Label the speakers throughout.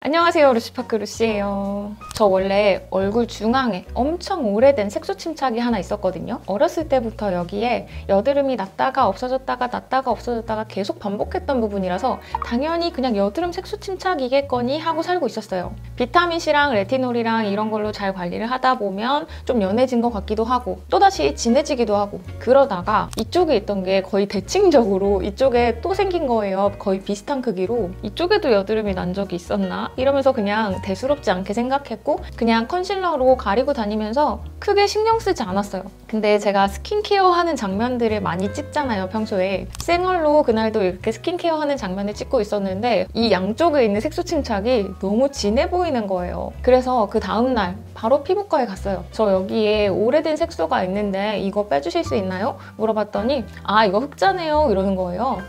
Speaker 1: 안녕하세요, 루시파크 루시예요. 저 원래 얼굴 중앙에 엄청 오래된 색소 침착이 하나 있었거든요. 어렸을 때부터 여기에 여드름이 났다가 없어졌다가 났다가 없어졌다가 계속 반복했던 부분이라서 당연히 그냥 여드름 색소 침착이겠거니 하고 살고 있었어요. 비타민C랑 레티놀이랑 이런 걸로 잘 관리를 하다 보면 좀 연해진 것 같기도 하고 또다시 진해지기도 하고, 그러다가 이쪽에 있던 게 거의 대칭적으로 이쪽에 또 생긴 거예요. 거의 비슷한 크기로. 이쪽에도 여드름이 난 적이 있었나? 이러면서 그냥 대수롭지 않게 생각했고 그냥 컨실러로 가리고 다니면서 크게 신경 쓰지 않았어요. 근데 제가 스킨케어 하는 장면들을 많이 찍잖아요, 평소에. 생얼로 그날도 이렇게 스킨케어 하는 장면을 찍고 있었는데 이 양쪽에 있는 색소 침착이 너무 진해 보이는 거예요. 그래서 그 다음날 바로 피부과에 갔어요. 저 여기에 오래된 색소가 있는데 이거 빼주실 수 있나요? 물어봤더니 아, 이거 흑자네요 이러는 거예요.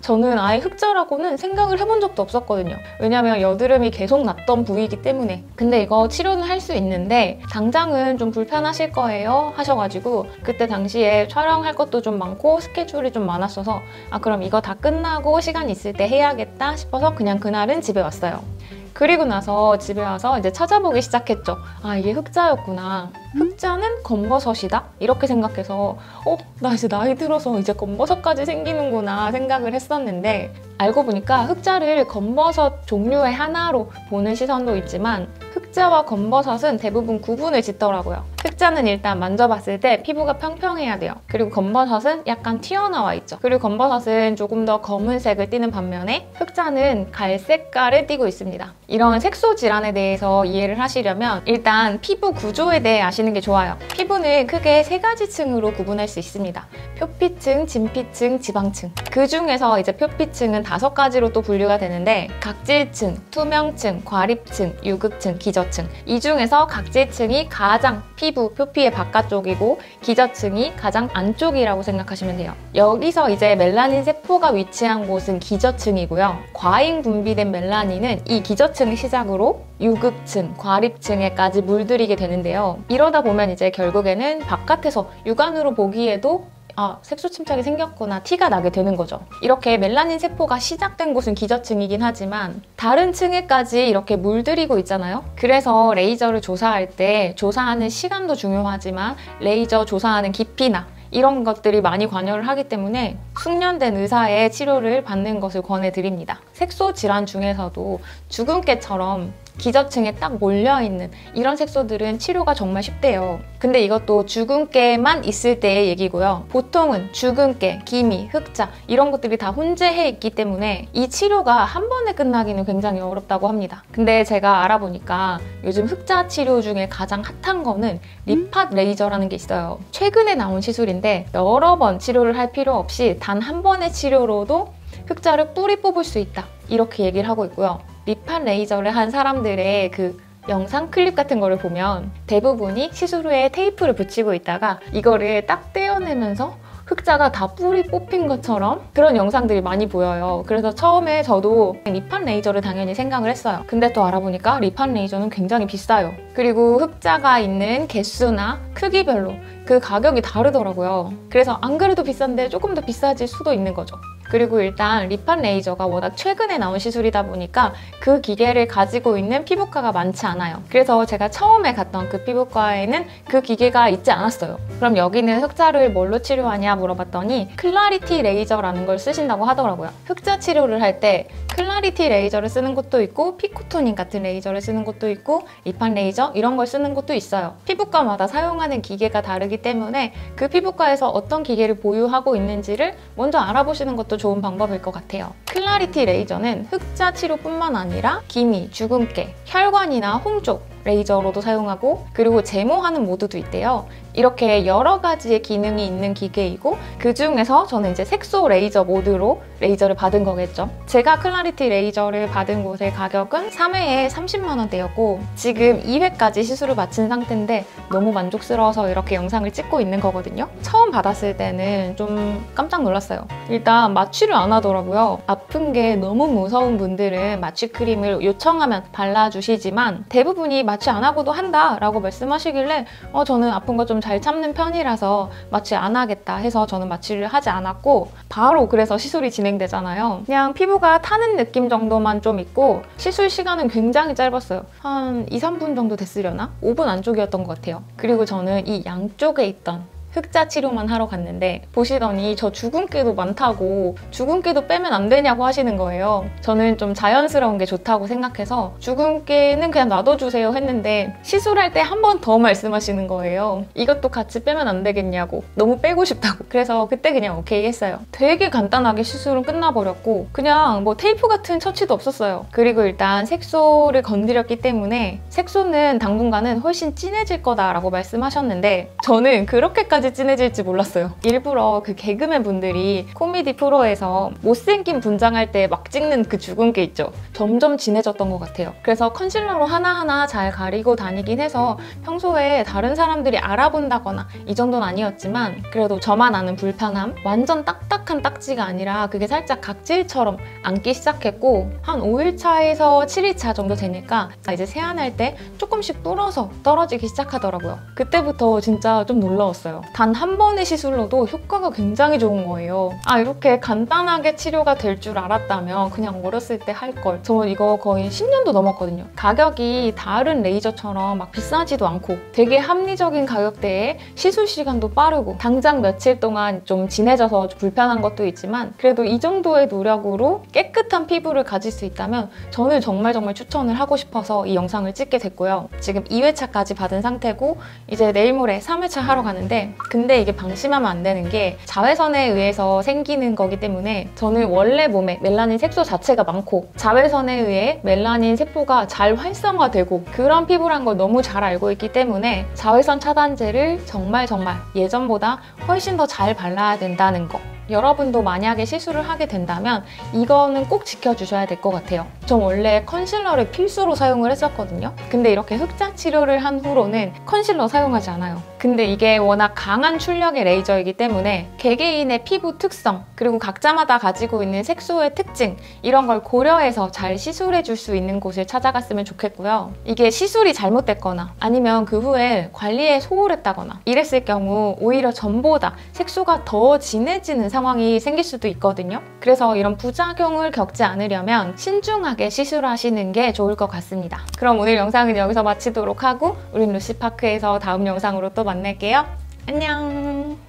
Speaker 1: 저는 아예 흑자라고는 생각을 해본 적도 없었거든요. 왜냐면 여드름이 계속 났던 부위이기 때문에. 근데 이거 치료는 할 수 있는데 당장은 좀 불편하실 거예요 하셔가지고, 그때 당시에 촬영할 것도 좀 많고 스케줄이 좀 많았어서 아, 그럼 이거 다 끝나고 시간 있을 때 해야겠다 싶어서 그냥 그날은 집에 왔어요. 그리고 나서 집에 와서 이제 찾아보기 시작했죠. 아, 이게 흑자였구나. 흑자는 검버섯이다? 이렇게 생각해서 나 이제 나이 들어서 이제 검버섯까지 생기는구나 생각을 했었는데, 알고 보니까 흑자를 검버섯 종류의 하나로 보는 시선도 있지만 흑자와 검버섯은 대부분 구분을 짓더라고요. 흑자는 일단 만져봤을 때 피부가 평평해야 돼요. 그리고 검버섯은 약간 튀어나와 있죠. 그리고 검버섯은 조금 더 검은색을 띠는 반면에 흑자는 갈색깔을 띠고 있습니다. 이런 색소 질환에 대해서 이해를 하시려면 일단 피부 구조에 대해 아시는 게 좋아요. 피부는 크게 세 가지 층으로 구분할 수 있습니다. 표피층, 진피층, 지방층. 그 중에서 이제 표피층은 5가지로 또 분류가 되는데 각질층, 투명층, 과립층, 유급층, 기저층. 이 중에서 각질층이 가장 피부 표피의 바깥쪽이고 기저층이 가장 안쪽이라고 생각하시면 돼요. 여기서 이제 멜라닌 세포가 위치한 곳은 기저층이고요. 과잉 분비된 멜라닌은 이 기저층 시작으로 유급층, 과립층에까지 물들이게 되는데요. 이러다 보면 이제 결국에는 바깥에서 육안으로 보기에도 색소 침착이 생겼구나 티가 나게 되는 거죠. 이렇게 멜라닌 세포가 시작된 곳은 기저층이긴 하지만 다른 층에까지 이렇게 물들이고 있잖아요. 그래서 레이저를 조사할 때 조사하는 시간도 중요하지만 레이저 조사하는 깊이나 이런 것들이 많이 관여를 하기 때문에 숙련된 의사의 치료를 받는 것을 권해드립니다. 색소 질환 중에서도 주근깨처럼 기저층에 딱 몰려있는 이런 색소들은 치료가 정말 쉽대요. 근데 이것도 주근깨만 있을 때의 얘기고요. 보통은 주근깨, 기미, 흑자 이런 것들이 다 혼재해 있기 때문에 이 치료가 한 번에 끝나기는 굉장히 어렵다고 합니다. 근데 제가 알아보니까 요즘 흑자 치료 중에 가장 핫한 거는 리팟 레이저라는 게 있어요. 최근에 나온 시술인데 여러 번 치료를 할 필요 없이 단 한 번의 치료로도 흑자를 뿌리 뽑을 수 있다, 이렇게 얘기를 하고 있고요. 리팟 레이저를 한 사람들의 그 영상 클립 같은 거를 보면 대부분이 시술 후에 테이프를 붙이고 있다가 이거를 딱 떼어내면서 흑자가 다 뿌리 뽑힌 것처럼 그런 영상들이 많이 보여요. 그래서 처음에 저도 리팟 레이저를 당연히 생각을 했어요. 근데 또 알아보니까 리팟 레이저는 굉장히 비싸요. 그리고 흑자가 있는 개수나 크기별로 그 가격이 다르더라고요. 그래서 안 그래도 비싼데 조금 더 비싸질 수도 있는 거죠. 그리고 일단 리팟 레이저가 워낙 최근에 나온 시술이다 보니까 그 기계를 가지고 있는 피부과가 많지 않아요. 그래서 제가 처음에 갔던 그 피부과에는 그 기계가 있지 않았어요. 그럼 여기는 흑자를 뭘로 치료하냐 물어봤더니 클라리티 레이저라는 걸 쓰신다고 하더라고요. 흑자 치료를 할 때 클라리티 레이저를 쓰는 곳도 있고 피코토닌 같은 레이저를 쓰는 곳도 있고 리팟 레이저 이런 걸 쓰는 곳도 있어요. 피부과마다 사용하는 기계가 다르기 때문에 그 피부과에서 어떤 기계를 보유하고 있는지를 먼저 알아보시는 것도 좋은 방법일 것 같아요. 클라리티 레이저는 흑자 치료뿐만 아니라 기미, 주근깨, 혈관이나 홍조 레이저로도 사용하고 그리고 제모하는 모드도 있대요. 이렇게 여러 가지의 기능이 있는 기계이고 그 중에서 저는 이제 색소 레이저 모드로 레이저를 받은 거겠죠. 제가 클라리티 레이저를 받은 곳의 가격은 3회에 30만 원대였고 지금 2회까지 시술을 마친 상태인데 너무 만족스러워서 이렇게 영상을 찍고 있는 거거든요. 처음 받았을 때는 좀 깜짝 놀랐어요. 일단 마취를 안 하더라고요. 아픈 게 너무 무서운 분들은 마취 크림을 요청하면 발라주시지만 대부분이 마취 안 하고도 한다 라고 말씀하시길래 저는 아픈 거 좀 잘 참는 편이라서 마취 안 하겠다 해서 저는 마취를 하지 않았고, 바로 그래서 시술이 진행되잖아요. 그냥 피부가 타는 느낌 정도만 좀 있고 시술 시간은 굉장히 짧았어요. 한 2-3분 정도 됐으려나? 5분 안쪽이었던 것 같아요. 그리고 저는 이 양쪽에 있던 흑자 치료만 하러 갔는데 보시더니 저 주근깨도 많다고 주근깨도 빼면 안 되냐고 하시는 거예요. 저는 좀 자연스러운 게 좋다고 생각해서 주근깨는 그냥 놔둬주세요 했는데 시술할 때 한 번 더 말씀하시는 거예요. 이것도 같이 빼면 안 되겠냐고, 너무 빼고 싶다고. 그래서 그때 그냥 오케이 했어요. 되게 간단하게 시술은 끝나버렸고 그냥 뭐 테이프 같은 처치도 없었어요. 그리고 일단 색소를 건드렸기 때문에 색소는 당분간은 훨씬 진해질 거다라고 말씀하셨는데 저는 그렇게까지 진해질지 몰랐어요. 일부러 그 개그맨 분들이 코미디 프로에서 못생긴 분장할 때 막 찍는 그 주근깨 있죠? 점점 진해졌던 것 같아요. 그래서 컨실러로 하나하나 잘 가리고 다니긴 해서 평소에 다른 사람들이 알아본다거나 이 정도는 아니었지만 그래도 저만 아는 불편함? 완전 딱딱한 딱지가 아니라 그게 살짝 각질처럼 앉기 시작했고 한 5일차에서 7일차 정도 되니까 이제 세안할 때 조금씩 불어서 떨어지기 시작하더라고요. 그때부터 진짜 좀 놀라웠어요. 단 한 번의 시술로도 효과가 굉장히 좋은 거예요. 이렇게 간단하게 치료가 될 줄 알았다면 그냥 어렸을 때 할 걸. 저 이거 거의 10년도 넘었거든요. 가격이 다른 레이저처럼 막 비싸지도 않고 되게 합리적인 가격대에 시술 시간도 빠르고 당장 며칠 동안 좀 진해져서 불편한 것도 있지만 그래도 이 정도의 노력으로 깨끗한 피부를 가질 수 있다면 저는 정말 추천을 하고 싶어서 이 영상을 찍게 됐고요. 지금 2회차까지 받은 상태고 이제 내일 모레 3회차 하러 가는데, 근데 이게 방심하면 안 되는 게 자외선에 의해서 생기는 거기 때문에 저는 원래 몸에 멜라닌 색소 자체가 많고 자외선에 의해 멜라닌 세포가 잘 활성화되고 그런 피부란 걸 너무 잘 알고 있기 때문에 자외선 차단제를 정말 예전보다 훨씬 더 잘 발라야 된다는 거. 여러분도 만약에 시술을 하게 된다면 이거는 꼭 지켜주셔야 될 것 같아요. 전 원래 컨실러를 필수로 사용을 했었거든요. 근데 이렇게 흑자 치료를 한 후로는 컨실러 사용하지 않아요. 근데 이게 워낙 강한 출력의 레이저이기 때문에 개개인의 피부 특성 그리고 각자마다 가지고 있는 색소의 특징 이런 걸 고려해서 잘 시술해 줄 수 있는 곳을 찾아갔으면 좋겠고요. 이게 시술이 잘못됐거나 아니면 그 후에 관리에 소홀했다거나 이랬을 경우 오히려 전보다 색소가 더 진해지는 상황이 생길 수도 있거든요. 그래서 이런 부작용을 겪지 않으려면 신중하게 시술하시는 게 좋을 것 같습니다. 그럼 오늘 영상은 여기서 마치도록 하고 우린 루시파크에서 다음 영상으로 또 만날게요. 안녕!